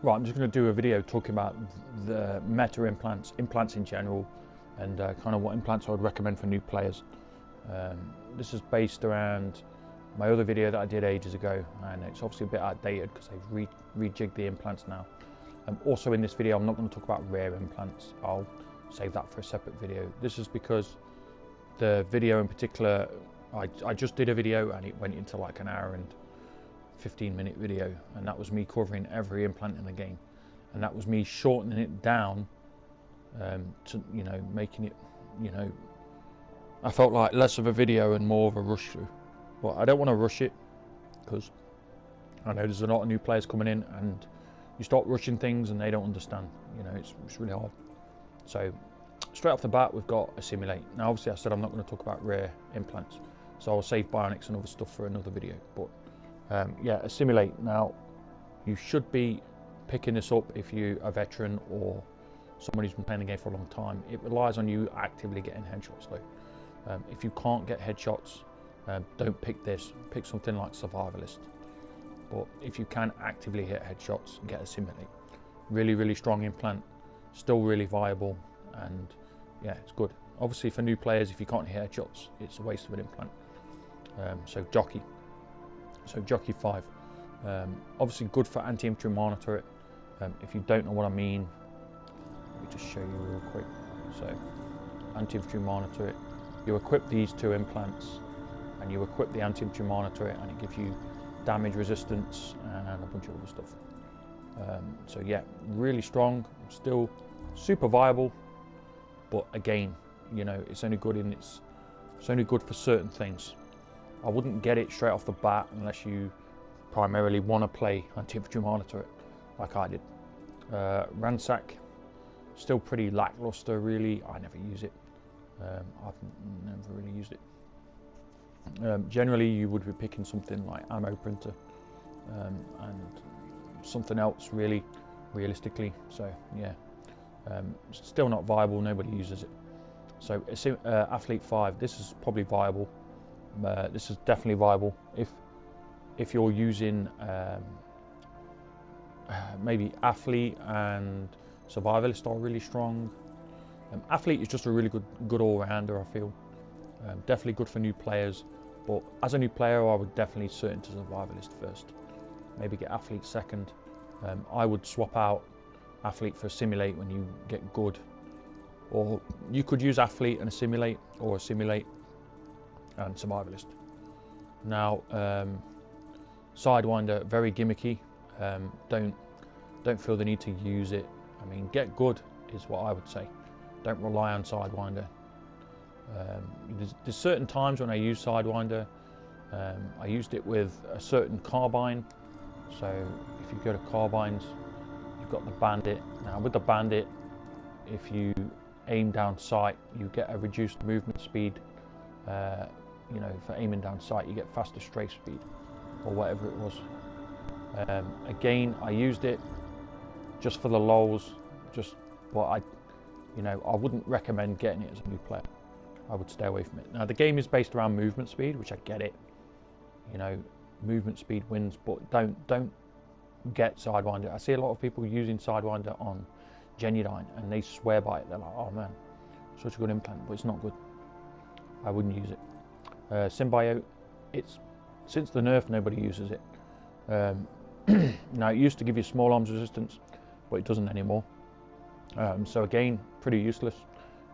Right, I'm just going to do a video talking about the meta implants, implants in general, and kind of what implants I would recommend for new players. This is based around my other video that I did ages ago, and it's obviously a bit outdated because they've rejigged the implants now. Also in this video, I'm not going to talk about rare implants. I'll save that for a separate video. This is because the video in particular, I just did a video and it went into like an hour and 15-minute video, and that was me covering every implant in the game, and that was me shortening it down to, you know, making it, you know, I felt like less of a video and more of a rush through. But I don't want to rush it because I know there's a lot of new players coming in, and you start rushing things and they don't understand, you know, it's really hard. So straight off the bat, we've got Assimilate. Now obviously I said I'm not going to talk about rare implants, so I'll save bionics and other stuff for another video. But yeah, Assimilate. Now you should be picking this up if you're a veteran or somebody who's been playing the game for a long time. It relies on you actively getting headshots though. If you can't get headshots, don't pick this, pick something like Survivalist. But if you can actively hit headshots, get Assimilate. Really strong implant, still really viable, and yeah, it's good. Obviously for new players, if you can't hit headshots, it's a waste of an implant. So Jockey 5, obviously good for anti-infantry monitor it. If you don't know what I mean, let me just show you real quick. So anti-infantry monitor it, you equip these two implants and you equip the anti-infantry monitor it, and it gives you damage resistance and a bunch of other stuff. So yeah, really strong, still super viable, but again, you know, it's only good for certain things. I wouldn't get it straight off the bat unless you primarily want to play anti-infantry monitor it, like I did. Ransack, still pretty lackluster really. I never use it. I've never really used it. Generally you would be picking something like ammo printer and something else really, realistically. So yeah, still not viable, nobody uses it. So Athlete 5, this is probably viable. This is definitely viable if you're using maybe Athlete and Survivalist are really strong. Athlete is just a really good all-rounder, I feel. Definitely good for new players, but as a new player I would definitely switch to Survivalist first, maybe get Athlete second. I would swap out Athlete for Assimilate when you get good, or you could use Athlete and Assimilate, or Assimilate and Survivalist. Now Sidewinder, very gimmicky. Don't feel the need to use it. I mean, get good is what I would say. Don't rely on Sidewinder. There's certain times when I use Sidewinder. I used it with a certain carbine. So if you go to carbines, you've got the Bandit. Now with the Bandit, if you aim down sight, you get a reduced movement speed. You know, for aiming down sight, you get faster strafe speed, or whatever it was. Again, I used it just for the lols, but I wouldn't recommend getting it as a new player. I would stay away from it. Now the game is based around movement speed, which I get it. You know, movement speed wins, but don't get Sidewinder. I see a lot of people using Sidewinder on Genuine and they swear by it. They're like, oh man, such a good implant, but it's not good. I wouldn't use it. Symbiote, it's since the nerf nobody uses it. Now it used to give you small arms resistance, but it doesn't anymore. So again, pretty useless.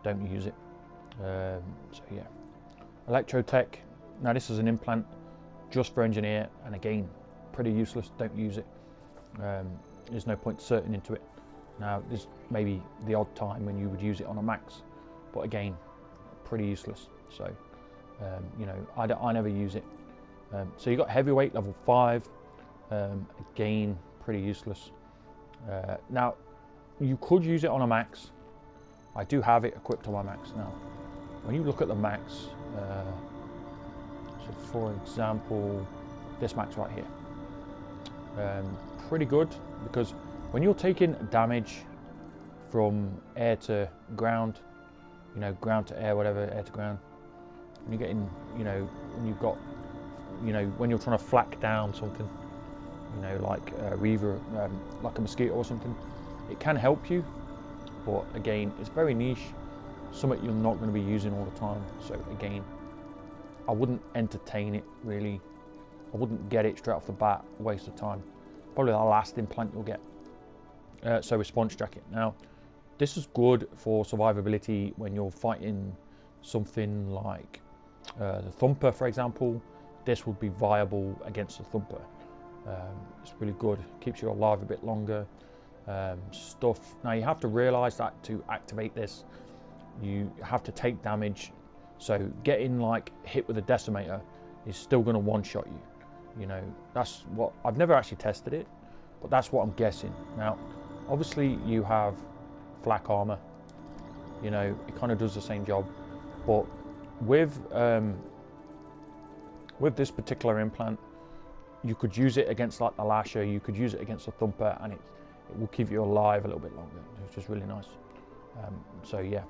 Don't use it. So yeah, Electrotech. Now this is an implant just for engineer, and again, pretty useless. Don't use it. There's no point inserting into it. Now there's maybe the odd time when you would use it on a max, but again, pretty useless. So you know, I never use it. So you got Heavyweight level 5. Again, pretty useless. Now you could use it on a max. I do have it equipped on my max now. When you look at the max, so for example, this max right here, pretty good, because when you're taking damage from air to ground, you know, ground to air, whatever, air to ground, when you're getting, you know, when you've got, you know, when you're trying to flak down something, you know, like a Reaver, like a Mosquito or something. It can help you, but again, it's very niche, something you're not going to be using all the time. So again, I wouldn't entertain it really. I wouldn't get it straight off the bat, waste of time. Probably the last implant you'll get. So response jacket. Now, this is good for survivability when you're fighting something like the Thumper, for example. This would be viable against the Thumper. It's really good, keeps you alive a bit longer. Stuff. Now you have to realize that to activate this, you have to take damage. So getting like hit with a decimator is still going to one-shot you. You know, that's what I've never actually tested it, but that's what I'm guessing. Now, obviously you have Flak Armor. You know, it kind of does the same job, but with this particular implant, you could use it against like the Lasher, you could use it against the Thumper, and it will keep you alive a little bit longer, which is really nice. So yeah,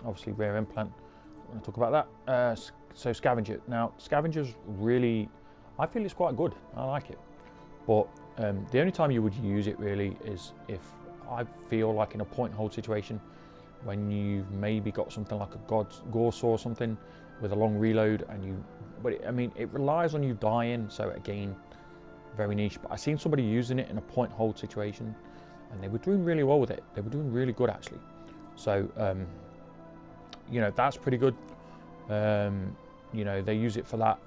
obviously rare implant. I want to talk about that. So Scavenger. Now, Scavenger's really, I feel it's quite good. I like it, but the only time you would use it really is if I feel like in a point and hold situation, when you've maybe got something like a Gore Saw or something with a long reload, and you, but I mean, it relies on you dying. So again, very niche. But I seen somebody using it in a point hold situation, and they were doing really well with it. They were doing really good actually. So you know, that's pretty good. You know, they use it for that.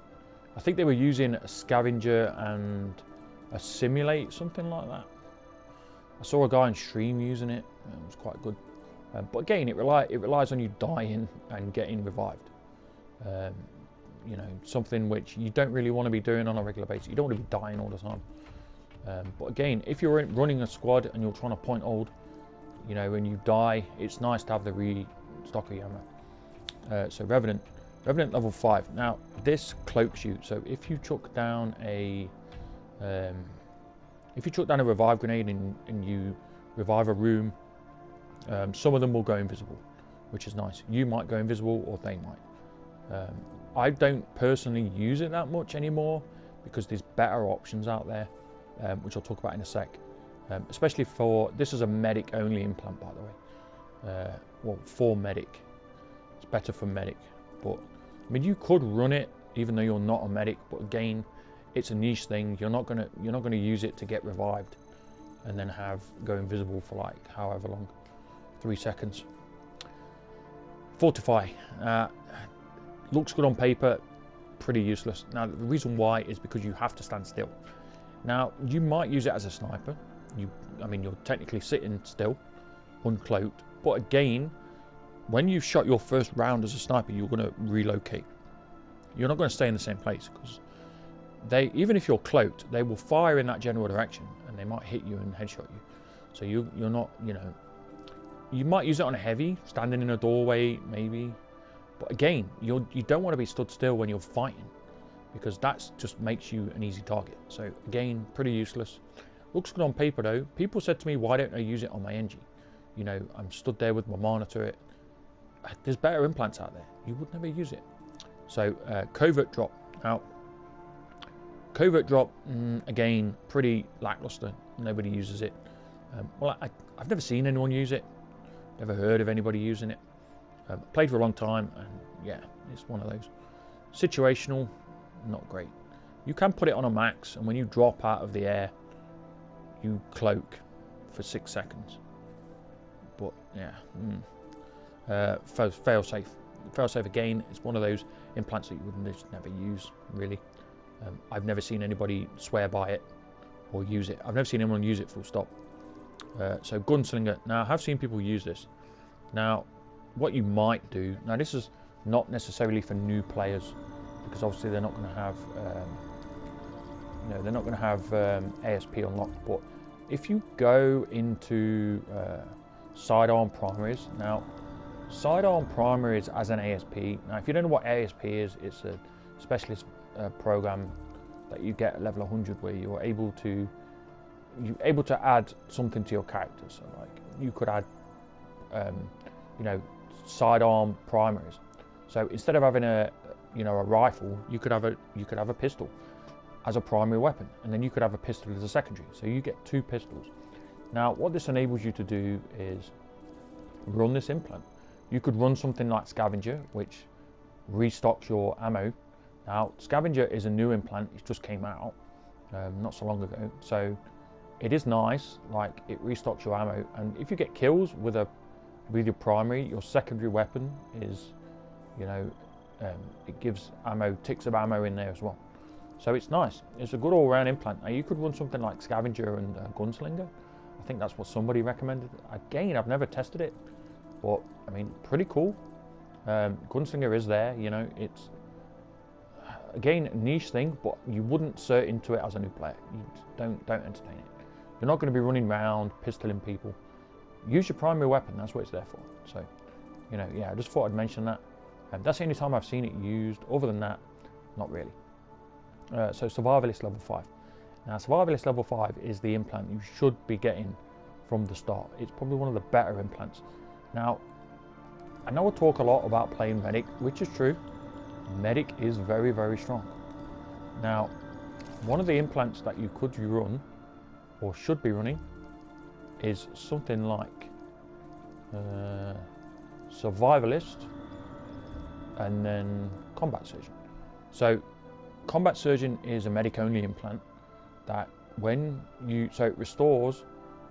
I think they were using a Scavenger and a Simulate, something like that. I saw a guy on stream using it. It was quite good. But again, it relies on you dying and getting revived. You know, something which you don't really want to be doing on a regular basis. You don't want to be dying all the time. But again, if you're running a squad and you're trying to point hold, you know, when you die, it's nice to have the restock of your ammo. So Revenant level 5. Now this cloaks you. So if you chuck down a revive grenade and you revive a room, some of them will go invisible, which is nice. You might go invisible, or they might. I don't personally use it that much anymore because there's better options out there, which I'll talk about in a sec. Especially for, this is a medic only implant, by the way. Well, for medic, it's better for medic. But I mean, you could run it even though you're not a medic. But again, it's a niche thing. You're not gonna use it to get revived and then go invisible for like however long, 3 seconds. Fortify. Looks good on paper, pretty useless. Now the reason why is because you have to stand still. Now you might use it as a sniper. I mean, you're technically sitting still, uncloaked. But again, when you shot your first round as a sniper, you're going to relocate. You're not going to stay in the same place because even if you're cloaked, they will fire in that general direction and they might hit you and headshot you. So you're not, you know, you might use it on a heavy, standing in a doorway maybe. But again, you don't want to be stood still when you're fighting because that just makes you an easy target. So again, pretty useless. Looks good on paper though. People said to me, why don't I use it on my NG? You know, I'm stood there with my monitor. There's better implants out there. You would never use it. So covert drop. Now, covert drop, again, pretty lackluster. Nobody uses it. Well, I've never seen anyone use it. Never heard of anybody using it. Played for a long time, and yeah, it's one of those. Situational, not great. You can put it on a max, and when you drop out of the air, you cloak for 6 seconds. But yeah, fail safe. Fail safe again. It's one of those implants that you would just never use, really. I've never seen anybody swear by it or use it. I've never seen anyone use it full stop. So gunslinger. Now I have seen people use this. Now, what you might do. Now this is not necessarily for new players because obviously they're not going to have, you know, they're not going to have ASP unlocked. But if you go into Sidearm Primaries, now Sidearm Primaries as an ASP. Now, if you don't know what ASP is, it's a specialist program that you get at level 100 where you're able to add something to your character. So like you could add, you know, sidearm primaries. So instead of having a rifle, you could have a pistol. as a primary weapon, and then you could have a pistol as a secondary, so you get 2 pistols. Now what this enables you to do is run this implant. You could run something like Scavenger, which restocks your ammo. Now Scavenger is a new implant, it just came out not so long ago, so it is nice, like it restocks your ammo, and if you get kills with your primary, your secondary weapon is, you know, it gives ammo, ticks of ammo in there as well. So it's nice. It's a good all-round implant. Now you could run something like Scavenger and Gunslinger. I think that's what somebody recommended. Again, I've never tested it, but I mean, pretty cool. Gunslinger is there, you know, it's again a niche thing, but you wouldn't cert into it as a new player. You don't entertain it. You're not going to be running around pistoling people. Use your primary weapon, that's what it's there for. So, you know, yeah, I just thought I'd mention that. That's the only time I've seen it used. Other than that, not really. So Survivalist level 5. Now Survivalist level 5 is the implant you should be getting from the start. It's probably one of the better implants. Now, I know I talk a lot about playing Medic, which is true. Medic is very, very strong. Now, one of the implants that you could run, or should be running, is something like Survivalist and then Combat Surgeon. So Combat Surgeon is a medic only implant that when you, so it restores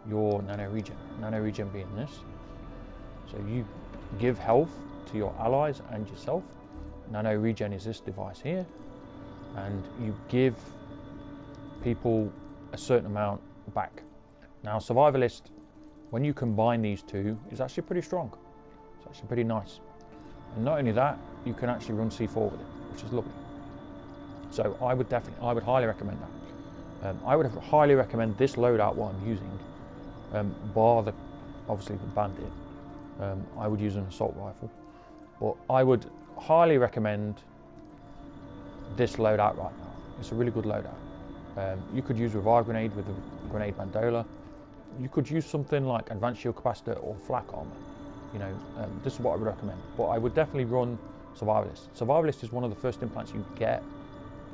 your nano regen being this. So you give health to your allies and yourself. Nano regen is this device here, and you give people a certain amount back. Now Survivalist, when you combine these two, is actually pretty strong. It's actually pretty nice. And not only that, you can actually run C4 with it, which is lovely. So I would highly recommend that. I would highly recommend this loadout what I'm using, bar obviously the Bandit. I would use an assault rifle, but I would highly recommend this loadout right now. It's a really good loadout. You could use Revive Grenade with the Grenade Bandola. You could use something like Advanced Shield Capacitor or Flak Armor. You know, this is what I would recommend. But I would definitely run Survivalist. Survivalist is one of the first implants you get,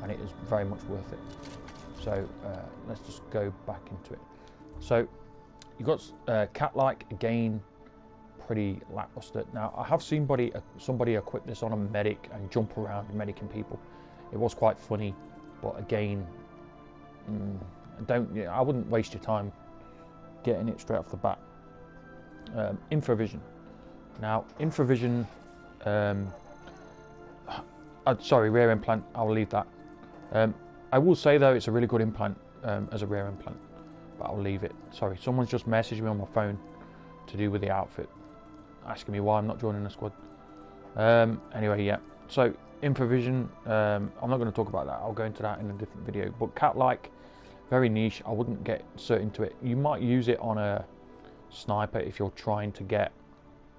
and it is very much worth it. So let's just go back into it. So you got Cat-like, again, pretty lackluster. Now I have seen somebody equip this on a medic and jump around medicing people. It was quite funny, but again, I wouldn't waste your time getting it straight off the bat. Infravision. Now infravision, sorry, rear implant, I'll leave that. I will say though, it's a really good implant as a rear implant, but I'll leave it. Sorry, someone's just messaged me on my phone to do with the outfit, asking me why I'm not joining the squad. Anyway, yeah, so infravision, I'm not going to talk about that. I'll go into that in a different video. But cat-like, very niche. I wouldn't get cert into it. You might use it on a sniper if you're trying to get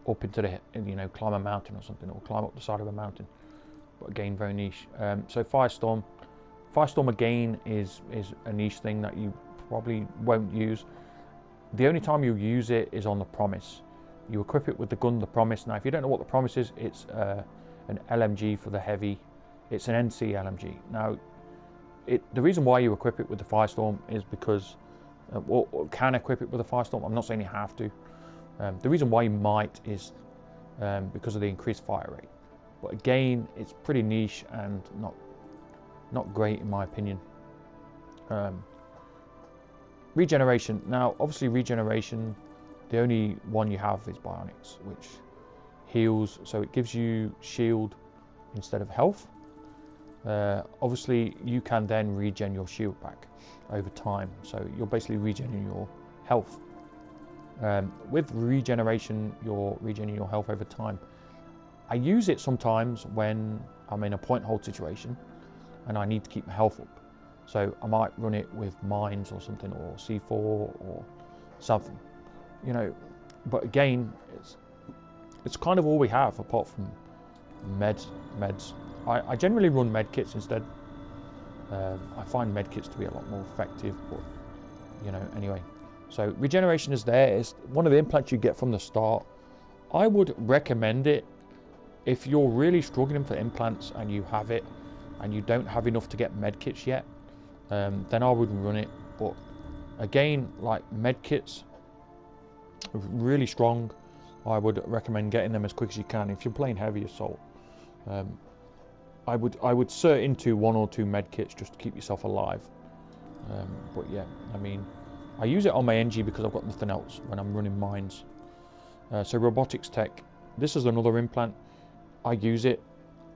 up into the, you know, climb a mountain or something, or climb up the side of a mountain. But again, very niche. So Firestorm again is a niche thing that you probably won't use. The only time you use it is on the Promise. You equip it with the gun, the Promise. Now, if you don't know what the Promise is, it's an LMG for the heavy. It's an NC LMG. Now, the reason why you equip it with the Firestorm is because, or can equip it with a Firestorm. I'm not saying you have to. The reason why you might is because of the increased fire rate. But again, it's pretty niche and not great in my opinion. Regeneration. Now, obviously, regeneration, the only one you have is Bionics, which heals, so it gives you shield instead of health. Obviously, you can then regen your shield back over time, so you're basically regening your health. With regeneration, you're regening your health over time. I use it sometimes when I'm in a point hold situation and I need to keep my health up. So I might run it with mines or something, or C4 or something, you know. But again, it's kind of all we have apart from meds. I generally run med kits instead. I find med kits to be a lot more effective, but you know, anyway. So regeneration is there. It's one of the implants you get from the start. I would recommend it if you're really struggling for implants and you have it and you don't have enough to get med kits yet. then I wouldn't run it. But again, like med kits, really strong. I would recommend getting them as quick as you can if you're playing heavy assault. I would cert into 1 or 2 med kits just to keep yourself alive. But yeah, I mean, I use it on my NG because I've got nothing else when I'm running mines. So robotics tech, this is another implant. I use it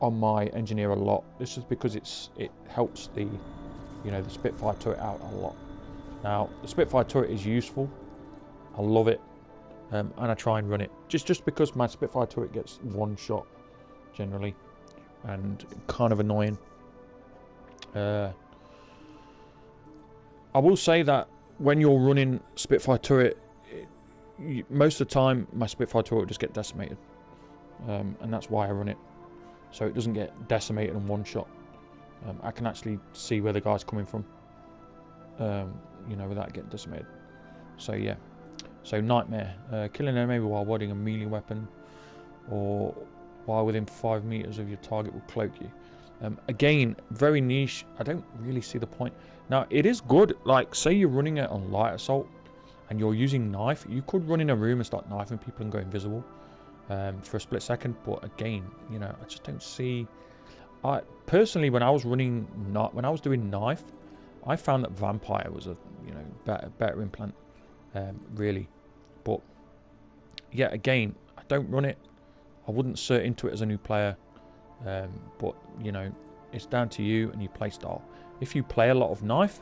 on my engineer a lot. This is because it helps the the Spitfire turret out a lot. Now the Spitfire turret is useful. I love it, and I try and run it just because my Spitfire turret gets 1 shot generally, and kind of annoying. I will say that when you're running Spitfire turret, most of the time my Spitfire turret will just get decimated, and that's why I run it, so it doesn't get decimated in 1 shot. I can actually see where the guy's coming from, without getting decimated. So yeah, so nightmare, killing an enemy while wielding a melee weapon, or while within 5 meters of your target will cloak you. Again, very niche. I don't really see the point. Now it is good, like say you're running it on light assault and you're using knife, you could run in a room and start knifing people and go invisible for a split second. But again, I just don't see. I personally, when I was doing knife, I found that vampire was a better implant, really. But yeah, again, I don't run it. I wouldn't cert into it as a new player, but it's down to you and your play style. If you play a lot of knife,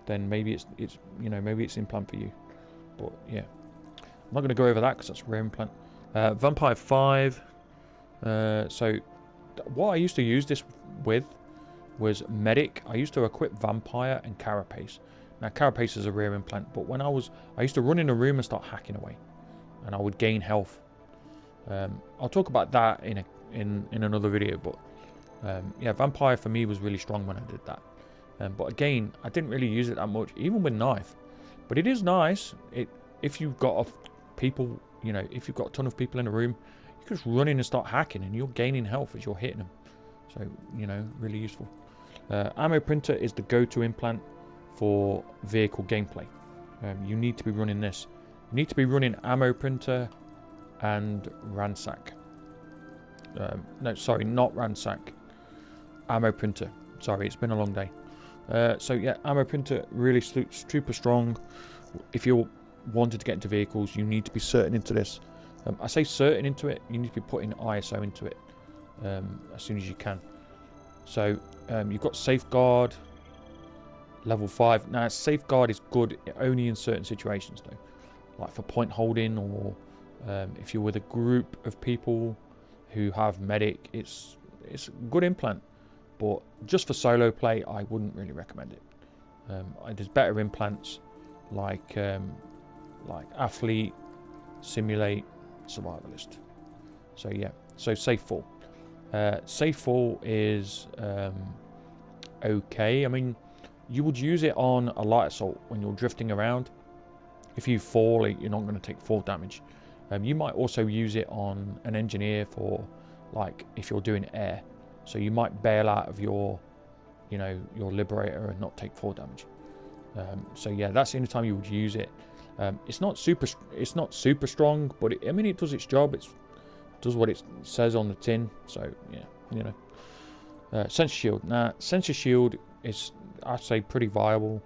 then maybe it's implant for you. But yeah, I'm not going to go over that because that's a rare implant. Vampire 5. So what I used to use this with was medic. I used to equip vampire and carapace. Now carapace is a rare implant, but when I used to run in a room and start hacking away, and I would gain health. I'll talk about that in another video, but yeah, vampire for me was really strong when I did that. But again, I didn't really use it that much, even with knife. But it is nice. If you've got people, if you've got a ton of people in a room, you can just run in and start hacking, and you're gaining health as you're hitting them. So really useful. Ammo printer is the go-to implant for vehicle gameplay. You need to be running this. You need to be running ammo printer and ransack. No, sorry, not ransack. Ammo printer. Sorry, it's been a long day. So yeah, ammo printer really super strong. If you're wanted to get into vehicles, you need to be certain into this. I say certain into it. You need to be putting ISO into it as soon as you can. So you've got safeguard level 5. Now safeguard is good only in certain situations though, like for point holding, or if you're with a group of people who have medic. It's a good implant, but just for solo play I wouldn't really recommend it. There's better implants like athlete, simulate, survivalist. So yeah, so safe fall. Safe fall is okay. I mean, you would use it on a light assault when you're drifting around. If you fall, you're not going to take fall damage. You might also use it on an engineer for, like, if you're doing air. So you might bail out of your liberator and not take fall damage. So yeah, that's the only time you would use it. It's not super strong, but it does its job. It does what it says on the tin. So yeah, sensor shield. Now sensor shield is, I'd say, pretty viable.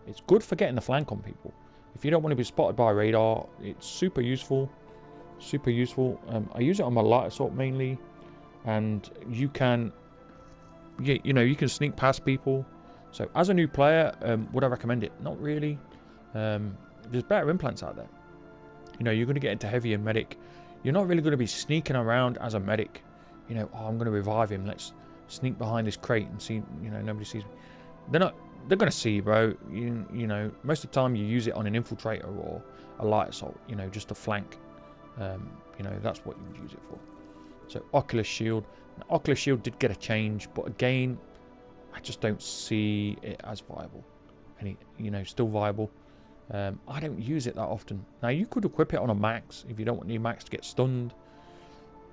It's good for getting the flank on people. If you don't want to be spotted by radar, it's super useful. I use it on my light assault mainly, and you can sneak past people. So as a new player, would I recommend it? Not really. There's better implants out there. You're going to get into heavy and medic. You're not really going to be sneaking around as a medic. I'm going to revive him. Let's sneak behind this crate and see. Nobody sees me. They're going to see you, bro. Most of the time you use it on an infiltrator or a light assault. Just to flank. That's what you would use it for. So Oculus Shield. Now, Oculus Shield did get a change, but again, I just don't see it as viable. Still viable. I don't use it that often. Now you could equip it on a max if you don't want your max to get stunned,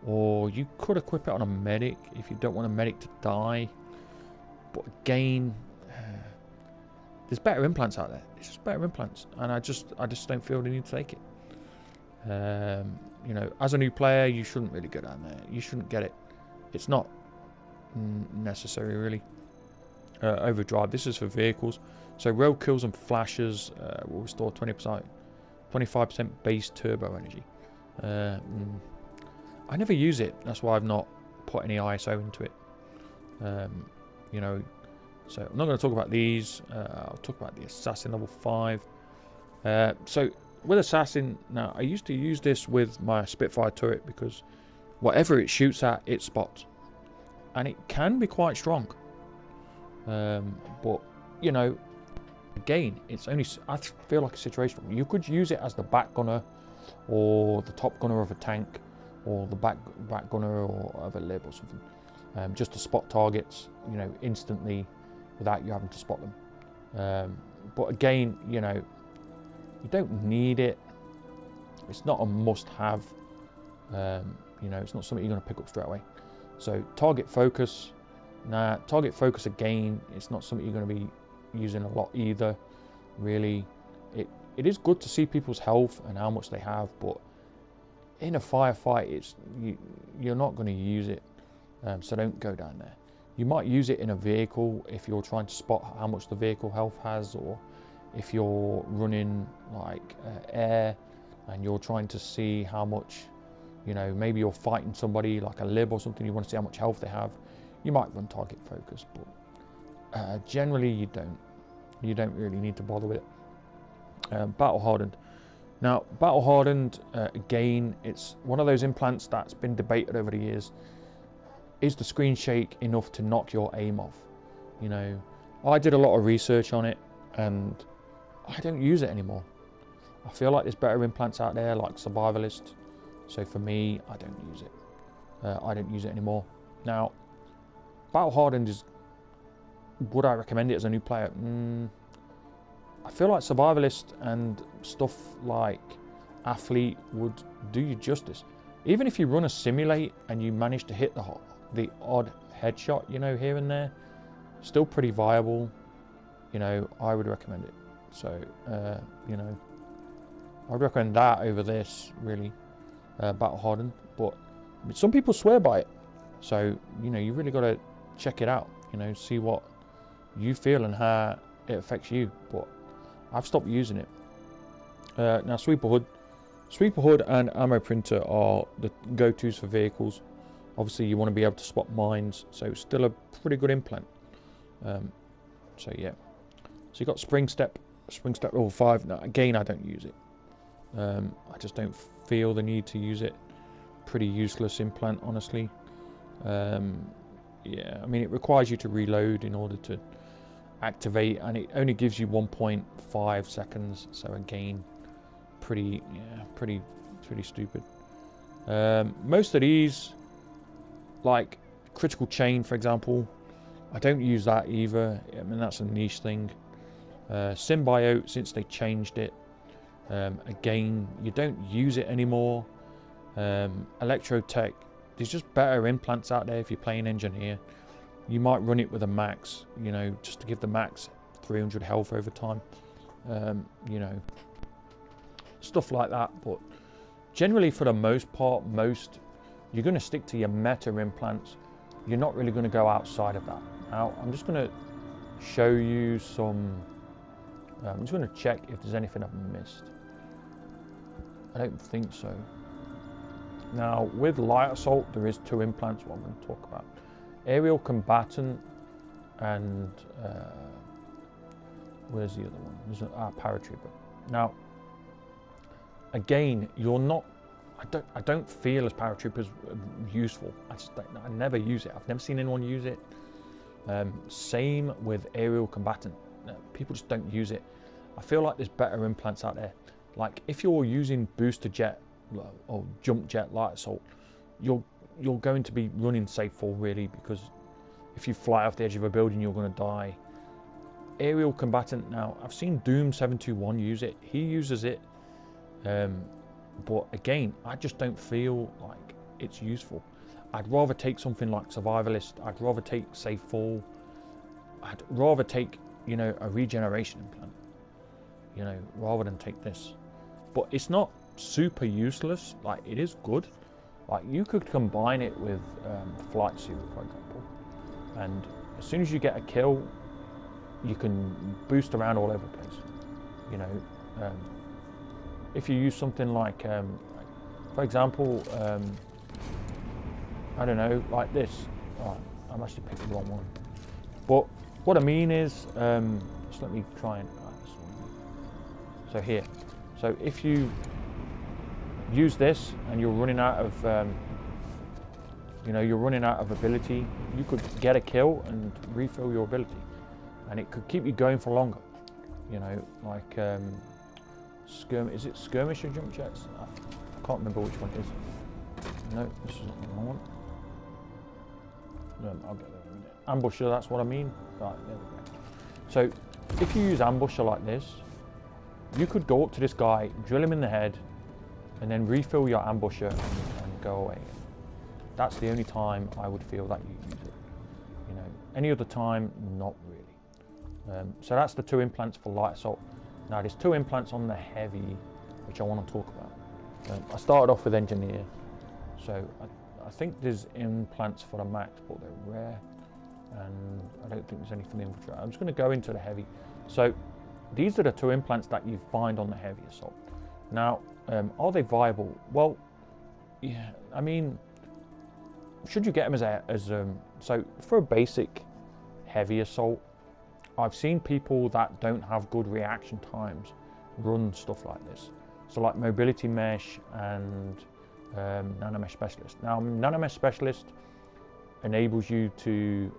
or you could equip it on a medic if you don't want a medic to die. But again, there's better implants out there. It's just better implants, and I just don't feel the need to take it. You know, as a new player, you shouldn't really go down there. You shouldn't get it. It's not necessary, really. Overdrive. This is for vehicles. So road kills and flashes will restore 25% base turbo energy. I never use it. That's why I've not put any ISO into it. You know, so I'm not going to talk about these. I'll talk about the assassin level 5. So with assassin, now I used to use this with my Spitfire turret because whatever it shoots at, it spots, and it can be quite strong. But you know, again, it's only, I feel like a situation you could use it as the back gunner or the top gunner of a tank or the back gunner or of a lib or something, just to spot targets, you know, instantly without you having to spot them. But again, you know, you don't need it. It's not a must-have. You know, it's not something you're going to pick up straight away. So target focus, target focus again, it's not something you're going to be using a lot either. Really, it is good to see people's health and how much they have, but in a firefight, you're not going to use it. So don't go down there. You might use it in a vehicle if you're trying to spot how much the vehicle health has, or if you're running like air and you're trying to see how much, you know, maybe you're fighting somebody like a lib or something, you want to see how much health they have, you might run target focus, but generally you don't really need to bother with it. Battle hardened. Now battle hardened, again, it's one of those implants that's been debated over the years. Is the screen shake enough to knock your aim off? You know, I did a lot of research on it and I don't use it anymore. I feel like there's better implants out there like Survivalist, so for me, I don't use it. I don't use it anymore. Now, battle hardened is, would I recommend it as a new player? I feel like Survivalist and stuff like Athlete would do you justice. Even if you run a simulate and you manage to hit the odd headshot, you know, here and there, still pretty viable. You know, I would recommend it. So, you know, I'd recommend that over this, really, battle hardened. But some people swear by it, so you know, you really got to check it out. You know, see what you feel and how it affects you. But I've stopped using it. Now, sweeper hood and ammo printer are the go-tos for vehicles. Obviously, you want to be able to spot mines, so it's still a pretty good implant. So yeah, so you got spring step level 5. Now again, I don't use it. I just don't feel the need to use it. Pretty useless implant, honestly. Yeah, I mean, it requires you to reload in order to activate, and it only gives you 1.5 seconds. So again, pretty stupid. Most of these, like critical chain, for example, I don't use that either. I mean, that's a niche thing. Symbiote, since they changed it, again, you don't use it anymore. Electrotech, there's just better implants out there if you're playing engineer. You might run it with a max, you know, just to give the max 300 health over time. You know, stuff like that. But generally, for the most part, you're going to stick to your meta implants. You're not really going to go outside of that. Now, I'm just going to show you some. I'm just going to check if there's anything I've missed. I don't think so. Now, with light assault, there is 2 implants. What I'm going to talk about: aerial combatant and where's the other one? There's a paratrooper. Now, again, you're not. I don't feel as paratroopers useful. I never use it. I've never seen anyone use it. Same with aerial combatant. People just don't use it. I feel like there's better implants out there. Like if you're using booster jet or jump jet light assault, you're going to be running safe fall, really, because if you fly off the edge of a building, you're going to die. Aerial combatant, now I've seen Doom 721 use it. He uses it. But again, I just don't feel like it's useful. I'd rather take something like Survivalist. I'd rather take Safe Fall. I'd rather take you know, a regeneration implant, you know, rather than take this. But it's not super useless. Like, it is good. Like, you could combine it with flight suit, for example, and as soon as you get a kill, you can boost around all over the place. You know, if you use something like, for example, I don't know, like this. Oh, I'm actually picking the wrong one. But what I mean is, just let me try and. So here, so if you use this and you're running out of, you know, you're running out of ability, you could get a kill and refill your ability, and it could keep you going for longer. You know, like is it skirmish or jump jets? I can't remember which one it is. No, this is not the wrong one. No, I'll get there in a minute. Ambusher, that's what I mean. Right, there we go. So if you use ambusher like this, you could go up to this guy, drill him in the head, and then refill your ambusher and go away. That's the only time I would feel that you use it. You know, any other time, not really. So that's the 2 implants for light assault. Now there's 2 implants on the heavy, which I want to talk about. I started off with engineer, so I think there's implants for the max, but they're rare, and I don't think there's any for the infantry. I'm just going to go into the heavy. So these are the 2 implants that you find on the heavy assault. Now, are they viable? Well, yeah, I mean, should you get them so for a basic heavy assault, I've seen people that don't have good reaction times run stuff like this. So like mobility mesh and nanomesh specialist. Now, nanomesh specialist enables you to,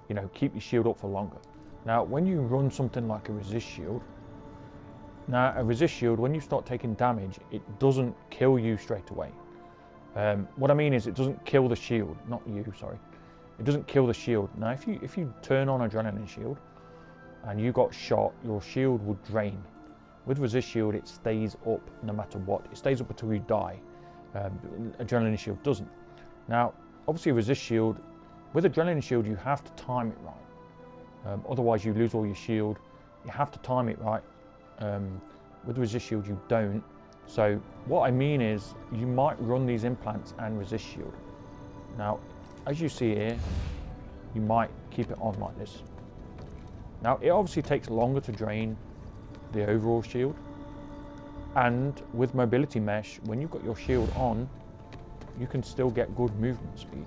you know, keep your shield up for longer. Now, when you run something like a resist shield, now a resist shield, when you start taking damage, it doesn't kill you straight away. What I mean is, it doesn't kill the shield, not you, sorry. It doesn't kill the shield. Now, if you turn on adrenaline shield and you got shot, your shield would drain. With resist shield, it stays up no matter what. It stays up until you die. Adrenaline shield doesn't. Now, obviously, resist shield, with adrenaline shield, you have to time it right. Otherwise, you lose all your shield. You have to time it right. With resist shield, you don't. So what I mean is, you might run these implants and resist shield. Now, as you see here, you might keep it on like this. Now, it obviously takes longer to drain the overall shield, and with mobility mesh, when you've got your shield on, you can still get good movement speed.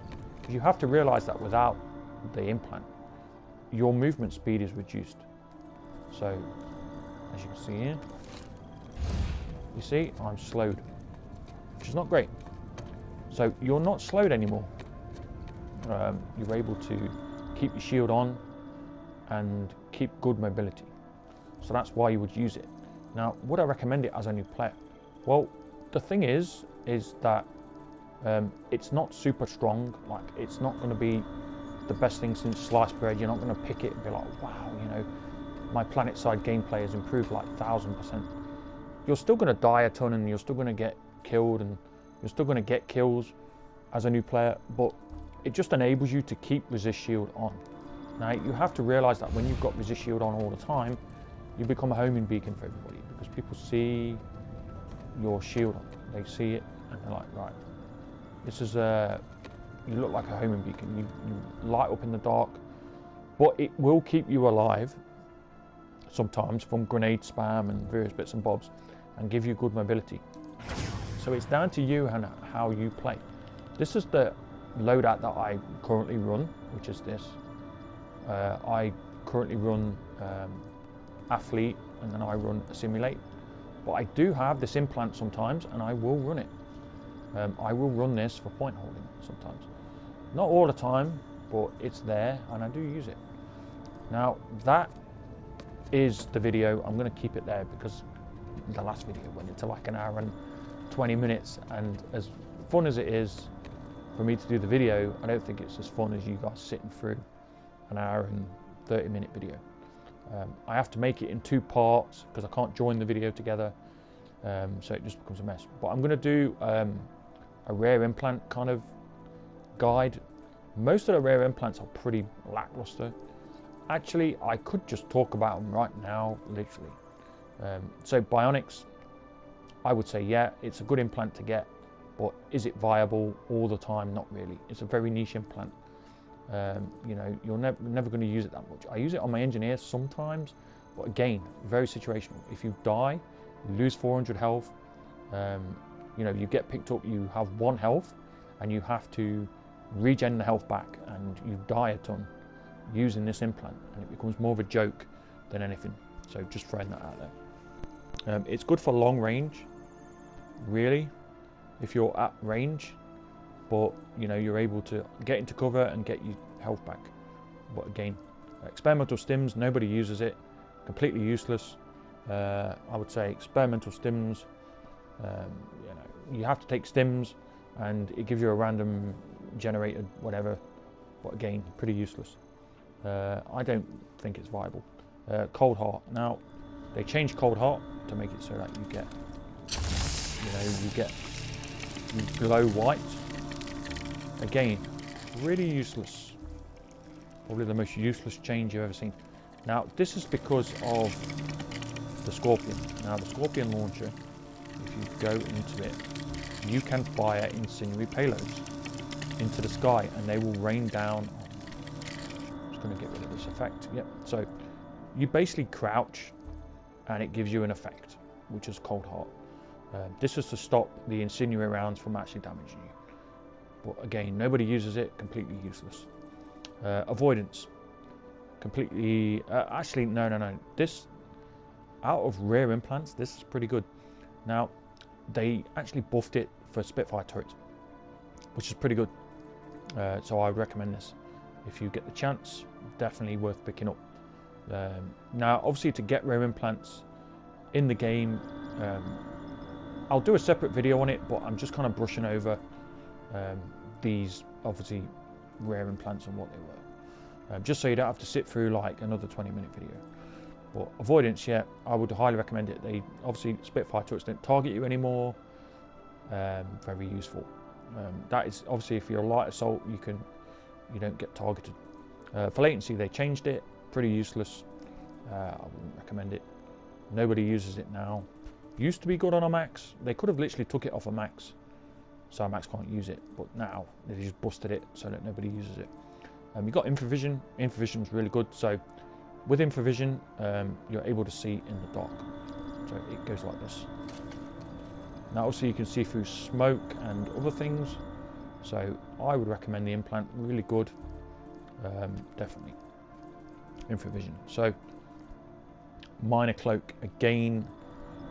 You have to realize that without the implant, your movement speed is reduced. So, as you can see here, you see, I'm slowed, which is not great. So you're not slowed anymore. You're able to keep your shield on and keep good mobility. So that's why you would use it. Now, would I recommend it as a new player? Well, the thing is that it's not super strong. Like, it's not going to be the best thing since sliced bread. You're not going to pick it and be like, wow, you know, my PlanetSide gameplay has improved like 1000%. You're still going to die a ton, and you're still going to get killed, and you're still going to get kills as a new player, but it just enables you to keep resist shield on. Now, you have to realize that when you've got resist shield on all the time, you become a homing beacon for everybody, because people see your shield on. They see it and they're like, right, this is you look like a homing beacon. You light up in the dark, but it will keep you alive sometimes from grenade spam and various bits and bobs, and give you good mobility. So it's down to you and how you play. This is the loadout that I currently run, which is this. I currently run athlete, and then I run simulate. But I do have this implant sometimes, and I will run it. I will run this for point holding sometimes. Not all the time, but it's there, and I do use it. Now, that is the video. I'm going to keep it there because the last video went into like an hour and 20 minutes, and as fun as it is for me to do the video, I don't think it's as fun as you guys sitting through an hour and 30-minute video. I have to make it in 2 parts because I can't join the video together, so it just becomes a mess. But I'm going to do a rare implant kind of guide. Most of the rare implants are pretty lackluster, Actually, I could just talk about them right now, literally. So bionics, I would say, yeah, it's a good implant to get, but is it viable all the time? Not really. It's a very niche implant. You know, you're never going to use it that much. I use it on my engineers sometimes, but again, very situational. If you die, you lose 400 health. You know, you get picked up, you have 1 health, and you have to regen the health back, and you die a ton using this implant, and it becomes more of a joke than anything. So just throwing that out there. It's good for long range, really, if you're at range, but you know, you're able to get into cover and get your health back. But again, experimental stims, nobody uses it, completely useless. I would say experimental stims, you know, you have to take stims and it gives you a random generated whatever, but again, pretty useless. I don't think it's viable. Cold heart. Now, they changed cold heart to make it so that you get, you glow white. Again, really useless. Probably the most useless change you've ever seen. Now, this is because of the Scorpion. Now, the Scorpion launcher, if you go into it, you can fire incendiary payloads into the sky, and they will rain down. I'm just going to get rid of this effect. Yep. So you basically crouch, and it gives you an effect, which is cold heart. This is to stop the incendiary rounds from actually damaging you. But again, nobody uses it. Completely useless. Avoidance. Completely. Actually, no. This, out of rare implants, this is pretty good. Now, they actually buffed it for Spitfire turrets, which is pretty good. So I would recommend this. If you get the chance, definitely worth picking up. Now, obviously, to get rare implants in the game, I'll do a separate video on it, but I'm just kind of brushing over these obviously rare implants and what they were, just so you don't have to sit through like another 20-minute video. But avoidance, yeah, I would highly recommend it. They obviously, Spitfire turrets don't target you anymore. Very useful. That is obviously, if you're a light assault, you don't get targeted. For latency, they changed it. Pretty useless. I wouldn't recommend it. Nobody uses it now. Used to be good on a max. They could have literally took it off a max, so a max can't use it. But now they just busted it so that nobody uses it. You've got infravision. Infravision is really good. So with infravision, you're able to see in the dark. So it goes like this. Now also you can see through smoke and other things. So I would recommend the implant. Really good. Definitely. Infravision. So minor cloak, again,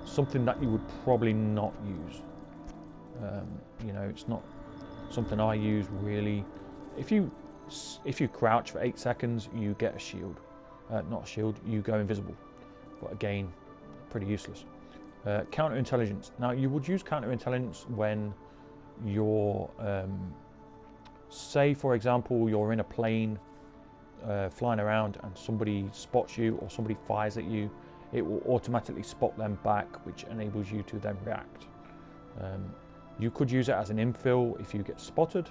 something that you would probably not use. You know, it's not something I use really. If you crouch for 8 seconds, you get a shield. Not a shield, you go invisible. But again, pretty useless. Counterintelligence. Now, you would use counterintelligence when you're, say for example, you're in a plane flying around and somebody spots you or somebody fires at you. It will automatically spot them back, which enables you to then react. You could use it as an infill if you get spotted,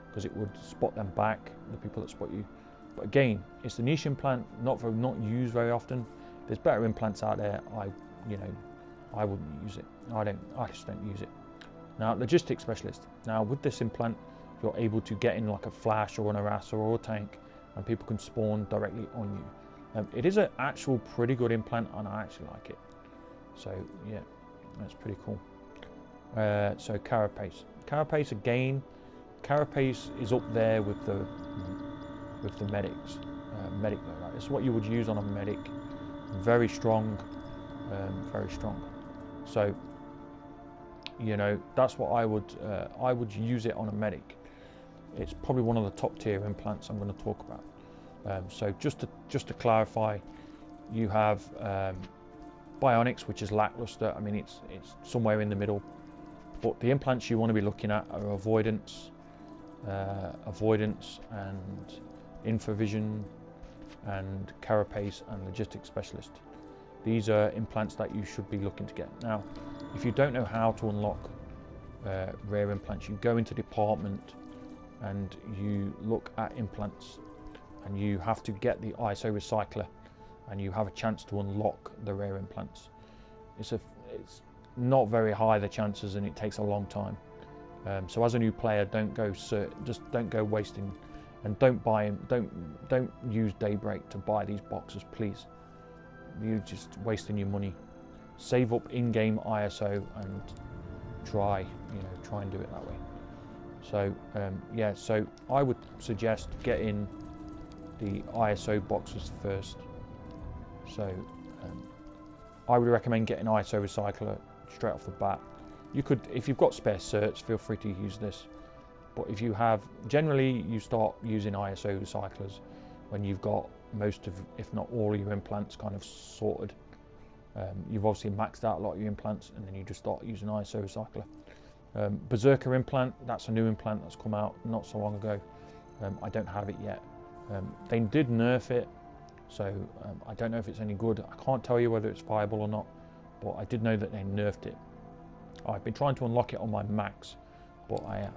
because it would spot them back, the people that spot you. But again, it's a niche implant, not used very often. There's better implants out there. I wouldn't use it. I just don't use it. Now, logistics specialist. Now, with this implant, you're able to get in like a flash or an harasser or a tank, and people can spawn directly on you. It is an actual pretty good implant, and I actually like it. So yeah, that's pretty cool. So carapace. Carapace again. Carapace is up there with the medics. Medic though, right? It's what you would use on a medic. Very strong, very strong. So you know, that's what I would use it on a medic. It's probably one of the top tier implants I'm going to talk about. So just to clarify, you have bionics, which is lackluster. I mean, it's somewhere in the middle. But the implants you want to be looking at are avoidance and infravision and carapace and logistics specialist. These are implants that you should be looking to get. Now, if you don't know how to unlock rare implants, you go into department and you look at implants, and you have to get the ISO recycler, and you have a chance to unlock the rare implants. It's not very high, the chances, and it takes a long time. So as a new player, don't go wasting, and don't use Daybreak to buy these boxes, please. You're just wasting your money. Save up in-game ISO and try and do it that way. So yeah, so I would suggest getting the ISO boxes first. So I would recommend getting ISO recycler straight off the bat. You could, if you've got spare certs, feel free to use this. But if you have, generally you start using ISO recyclers when you've got most of, if not all of your implants kind of sorted. You've obviously maxed out a lot of your implants, and then you just start using ISO recycler. Berserker implant, that's a new implant that's come out not so long ago. I don't have it yet. They did nerf it, so I don't know if it's any good. I can't tell you whether it's viable or not, but I did know that they nerfed it. I've been trying to unlock it on my Macs, but I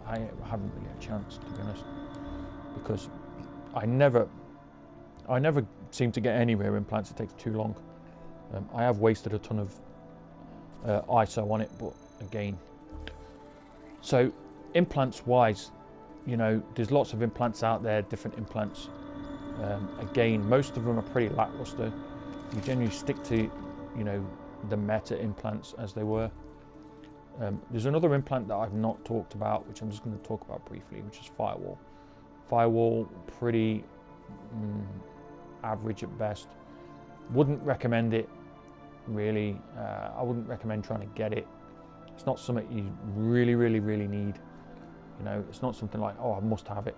haven't really had a chance, to be honest, because I never seem to get anywhere implants. It takes too long. I have wasted a ton of ISO on it, but again, so implants wise, there's lots of implants out there, different implants. Again, most of them are pretty lackluster. You generally stick to the meta implants as they were. There's another implant that I've not talked about, which I'm just going to talk about briefly, which is Firewall. Firewall, pretty average at best. Wouldn't recommend it, really. I wouldn't recommend trying to get it. It's not something you really need. It's not something like, oh, I must have it.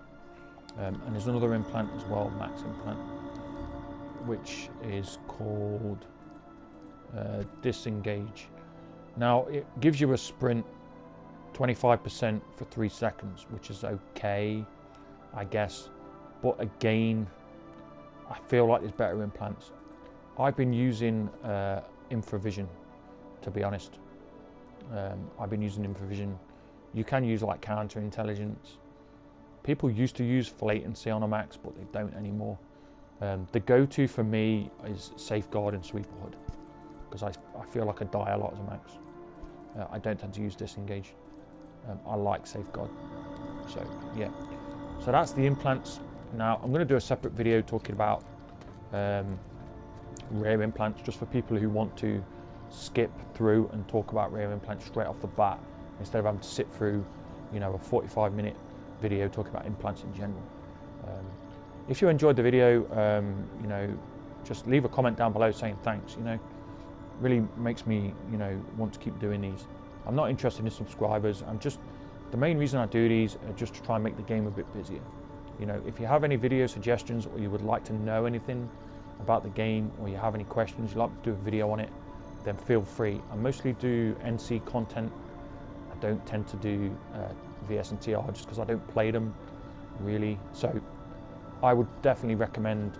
And there's another implant as well, Max implant, which is called Disengage. Now, it gives you a sprint 25% for 3 seconds, which is okay, I guess. But again, I feel like there's better implants. I've been using infravision, to be honest. I've been using infravision. You can use like counterintelligence. People used to use latency on a Max, but they don't anymore. The go-to for me is Safeguard and Sweeper Hood, because I feel like I die a lot as a Max. I don't tend to use Disengage. I like Safeguard. So yeah, so that's the implants. Now I'm going to do a separate video talking about rare implants, just for people who want to skip through and talk about rare implants straight off the bat, instead of having to sit through a 45-minute video talking about implants in general. If you enjoyed the video, just leave a comment down below saying thanks. Really makes me want to keep doing these. I'm not interested in subscribers. The main reason I do these are just to try and make the game a bit busier. If you have any video suggestions, or you would like to know anything about the game, or you have any questions, you'd like to do a video on it, then feel free. I mostly do NC content. I don't tend to do VS and TR, just because I don't play them really. So I would definitely recommend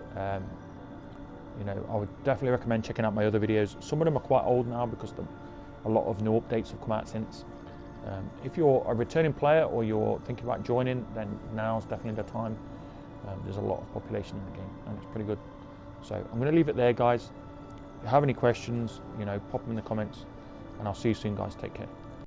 checking out my other videos. Some of them are quite old now because a lot of new updates have come out since. If you're a returning player, or you're thinking about joining, then now's definitely the time. There's a lot of population in the game, and it's pretty good. So I'm going to leave it there, guys. If you have any questions, pop them in the comments, and I'll see you soon, guys. Take care.